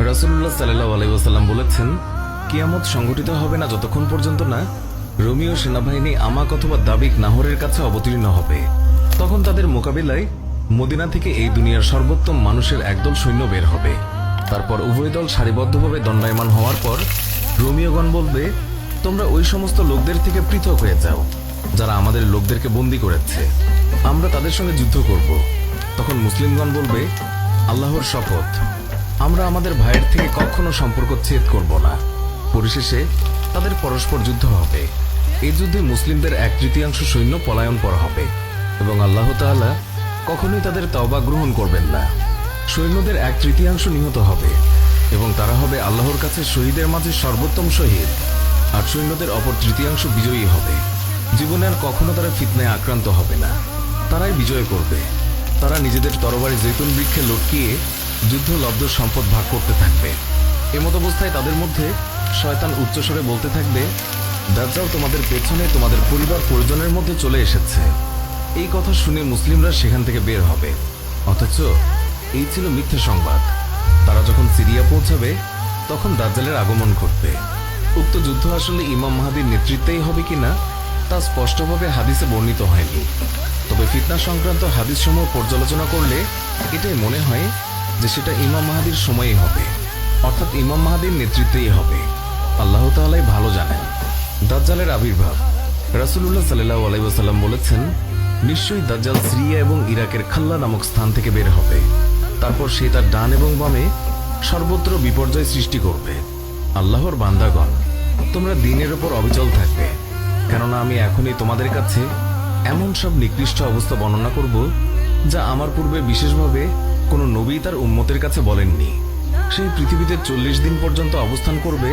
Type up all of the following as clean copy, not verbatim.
রাসূলুল্লাহ সাল্লাল্লাহু আলাইহি ওয়াসাল্লাম বলেছেন, কিয়ামত সংঘটিত হবে না যতক্ষণ পর্যন্ত না রোমীয় সেনাবাহিনী আমাক অথবা দাবিক নাহরের কাছে অবতীর্ণ হবে। তখন তাদের মোকাবিলায় মদিনা থেকে এই দুনিয়ার সর্বোত্তম মানুষের একদল সৈন্য বের হবে। তারপর উভয় দল সারিবদ্ধভাবে দণ্ডায়মান হওয়ার পর রোমীয়গণ বলবে, তোমরা ওই সমস্ত লোকদের থেকে পৃথক হয়ে যাও যারা আমাদের লোকদেরকে বন্দী করেছে, আমরা তাদের সঙ্গে যুদ্ধ করব। তখন মুসলিমগণ বলবে, আল্লাহর শপথ, আমরা আমাদের ভাইয়ের থেকে কখনো সম্পর্ক ছেদ করব না। পরিশেষে তাদের পরস্পর যুদ্ধ হবে। এই যুদ্ধে মুসলিমদের 1/3 সৈন্য পলায়নপর হবে এবং আল্লাহ তাআলা কখনোই তাদের তওবা গ্রহণ করবেন না। সৈন্যদের 1/3 নিহত হবে এবং তারা হবে আল্লাহর কাছে শহীদের মাঝে সর্বোত্তম শহীদ, আর সৈন্যদের অপর 1/3 বিজয়ী হবে। জীবনে আর কখনো তারা ফিতনায় আক্রান্ত হবে না, তারাই বিজয় করবে। তারা নিজেদের তরবারি জৈতুন বৃক্ষে লটকিয়ে যুদ্ধলব্ধ সম্পদ ভাগ করতে থাকবে। এমত অবস্থায় তাদের মধ্যে শয়তান উচ্চস্বরে বলতে থাকবে, দাজ্জাল তোমাদের পেছনে তোমাদের পরিবার পরিজনের মধ্যে চলে এসেছে। এই কথা শুনে মুসলিমরা সেখান থেকে বের হবে, অথচ এই ছিল মিথ্যা সংবাদ। তারা যখন সিরিয়া পৌঁছাবে তখন দাজ্জালের আগমন ঘটবে। উক্ত যুদ্ধ আসলে ইমাম মাহদীর নেতৃত্বেই হবে কিনা তা স্পষ্টভাবে হাদিসে বর্ণিত হয়নি, তবে ফিতনা সংক্রান্ত হাদিসসমূহ পর্যালোচনা করলে এটাই মনে হয় যে সেটা ইমাম মাহদীর সময়ই হবে, অর্থাৎ ইমাম মাহদীর নেতৃত্বেই হবে। আল্লাহ তাআলাই ভালো জানেন। দাজ্জালের আবির্ভাব। রাসূলুল্লাহ সাল্লাল্লাহু আলাইহি ওয়াসাল্লাম বলেছেন, নিশ্চয়ই দাজ্জাল সিরিয়া এবং ইরাকের খাল্লা নামক স্থান থেকে বের হবে। তারপর সে তার ডান এবং বামে সর্বত্র বিপর্যয় সৃষ্টি করবে। আল্লাহর বান্দাগণ, তোমরা দ্বীনের উপর অবিচল থাকবে, কেননা আমি এখনই তোমাদের কাছে এমন সব নিকৃষ্ট অবস্থা বর্ণনা করব যা আমার পূর্বে বিশেষভাবে কোনো নবী তার উম্মতের কাছে বলেননি। সেই পৃথিবীতে 40 দিন পর্যন্ত অবস্থান করবে।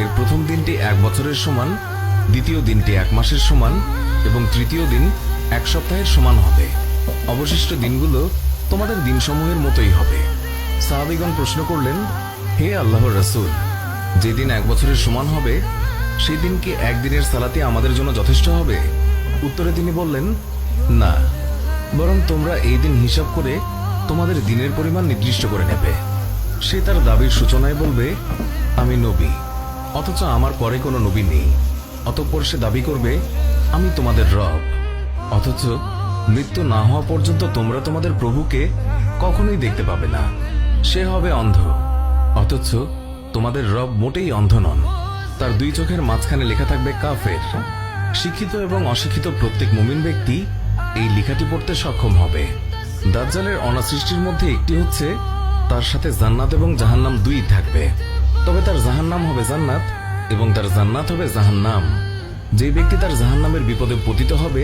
এর প্রথম দিনটি 1 বছরের সমান, দ্বিতীয় দিনটি 1 মাসের সমান এবং তৃতীয় দিন 1 সপ্তাহের সমান হবে। অবশিষ্ট দিনগুলো তোমাদের দিনসমূহের মতোই হবে। সাহাবীগণ প্রশ্ন করলেন, হে আল্লাহর রাসূল, যেদিন 1 বছরের সমান হবে সেই দিন কি একদিনের সালাতে আমাদের জন্য যথেষ্ট হবে? উত্তরে তিনি বললেন, না, বরং তোমরা এই দিন হিসাব করে তোমাদের দিনের পরিমাণ নির্দিষ্ট করে নেবে। সে তার দাবির সূচনায় বলবে, আমি নবী, অথচ আমার পরে কোনো নবী নেই। অতঃপর সে দাবি করবে, আমি তোমাদের রব, অথচ মৃত্যু না হওয়া পর্যন্ত তোমরা তোমাদের প্রভুকে কখনোই দেখতে পাবে না। সে হবে অন্ধ, অথচ তোমাদের রব মোটেই অন্ধ নন। তার 2 চোখের মাঝখানে লেখা থাকবে কাফের। শিক্ষিত এবং অশিক্ষিত প্রত্যেক মুমিন ব্যক্তি এই লেখাটি পড়তে সক্ষম হবে। দাজ্জালের অনাসৃষ্টির মধ্যে একটি হচ্ছে তার সাথে জান্নাত এবং জাহান্নাম 2 থাকবে, তবে তার জাহান্নাম হবে জান্নাত এবং তার জান্নাত হবে জাহান্নাম। যে ব্যক্তি তার জাহান্নামের বিপদে পতিত হবে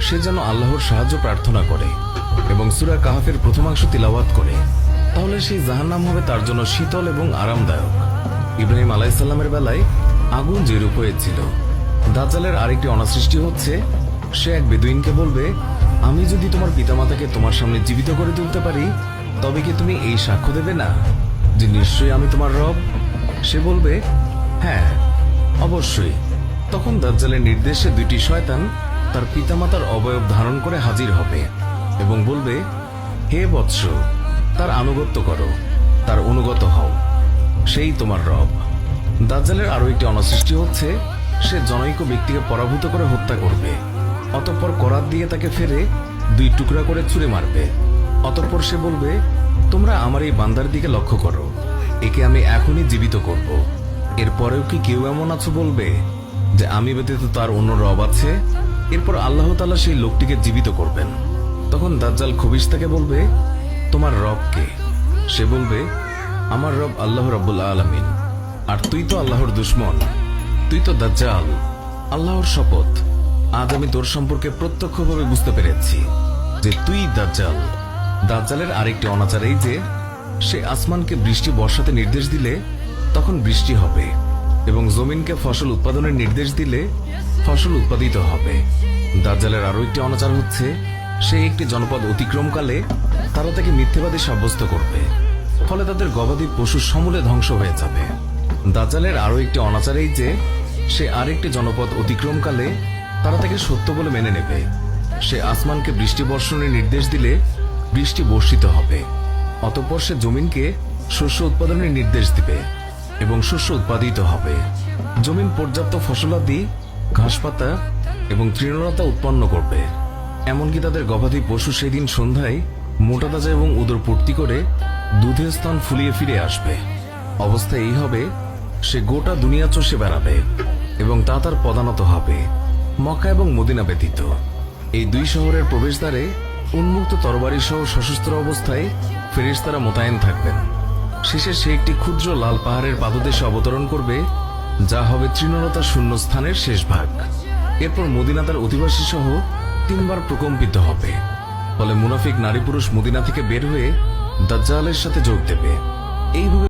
সে যেন আল্লাহর সাহায্য প্রার্থনা করে এবং সূরা কাহফের প্রথমাংশ তিলাওয়াত করে, তাহলে সেই জাহান্নাম হবে তার জন্য শীতল এবং আরামদায়ক। ইব্রাহিম আলাইহিস সালামের বেলায় আগুন যেরূপ হয়েছিল। দাজ্জালের আরেকটি অনাসৃষ্টি হচ্ছে সে এক বেদুইনকে বলবে, আমি যদি তোমার পিতামাতাকে তোমার সামনে জীবিত করে তুলতে পারি তবে কি তুমি এই সাক্ষ্য দেবে না যে নিশ্চয়ই আমি তোমার রব? সে বলবে, হ্যাঁ, অবশ্যই। তখন দাজ্জালের নির্দেশে 2টি শয়তান তার পিতামাতার অবয়ব ধারণ করে হাজির হবে এবং বলবে, হে বৎস, তার আনুগত্য করো, তার অনুগত হও, সেই তোমার রব। দাজ্জালের আরো একটি অনাসৃষ্টি হচ্ছে সে জনৈক ব্যক্তিকে পরাভূত করে হত্যা করবে, অতঃপর করাত দিয়ে তাকে ফেরে 2 টুকরা করে ছুঁড়ে মারবে। অতঃপর সে বলবে, তোমরা আমার এই বান্দার দিকে লক্ষ্য করো, একে আমি এখনই জীবিত করব। এরপরেও কি কেউ এমন আছো বলবে যে আমি ব্যতীত তার অন্য রব আছে? এরপর আল্লাহ তাআলা সেই লোকটিকে জীবিত করবেন। তখন দাজ্জাল খবিশতাকে বলবে, তোমার রব কে? সে বলবে, আমার রব আল্লাহ রাব্বুল আলামিন। আর তুই তো আল্লাহর দুশমন, তুই তো দাজ্জাল। আল্লাহর শপথ, আজ আমি তোর সম্পর্কে প্রত্যক্ষভাবে বুঝতে পেরেছি যে তুই দাজ্জাল। দাজ্জালের আরেকটি অনাচার এই যে সে আসমানকে বৃষ্টি বর্ষাতে নির্দেশ দিলে তখন বৃষ্টি হবে এবং জমিনকে ফসল উৎপাদনের নির্দেশ দিলে ফসল উৎপাদিত হবে। দাজ্জালের আরো একটি অনাচার হচ্ছে সে একটি জনপদ অতিক্রমকালে তারা তাকে মিথ্যেবাদী সাব্যস্ত করবে, ফলে তাদের গবাদি পশু সমূলে ধ্বংস হয়ে যাবে। দাজ্জালের আরো একটি অনাচার এই যে সে আরেকটি জনপদ অতিক্রমকালে তারা তাকে সত্য বলে মেনে নেবে। সে আসমানকে বৃষ্টি বর্ষণের নির্দেশ দিলে বৃষ্টি বর্ষিত হবে, অতঃপর সে জমিনকে শস্য উৎপাদনের নির্দেশ দিবে এবং শস্য উৎপাদিত হবে। জমিন পর্যাপ্ত ফসলাদি, ঘাসপাতা এবং তৃণলতা উৎপন্ন করবে। এমনকি তাদের গবাদি পশু সেদিন সন্ধ্যায় মোটা তাজা এবং উদর পূর্তি করে দুধের স্তন ফুলিয়ে ফিরে আসবে। অবস্থা এই হবে, সে গোটা দুনিয়া চষে বেড়াবে এবং তা তার পদানত হবে, মক্কা এবং মদিনা ব্যতীত। এই দুই শহরের প্রবেশদ্বারে উন্মুক্ত তরবারি সহ সশস্ত্র অবস্থায় ফেরেশতারা মোতায়েন থাকবেন। শেষে সে একটি ক্ষুদ্র লাল পাহাড়ের পাদদেশে অবতরণ করবে, যা হবে তৃণলতা শূন্য স্থানের শেষ ভাগ। এরপর মদিনা তার অধিবাসী সহ 3 বার প্রকম্পিত হবে। ফলে মুনাফিক নারী পুরুষ মদিনা থেকে বের হয়ে দাজ্জালের সাথে যোগ দেবে। এইভাবে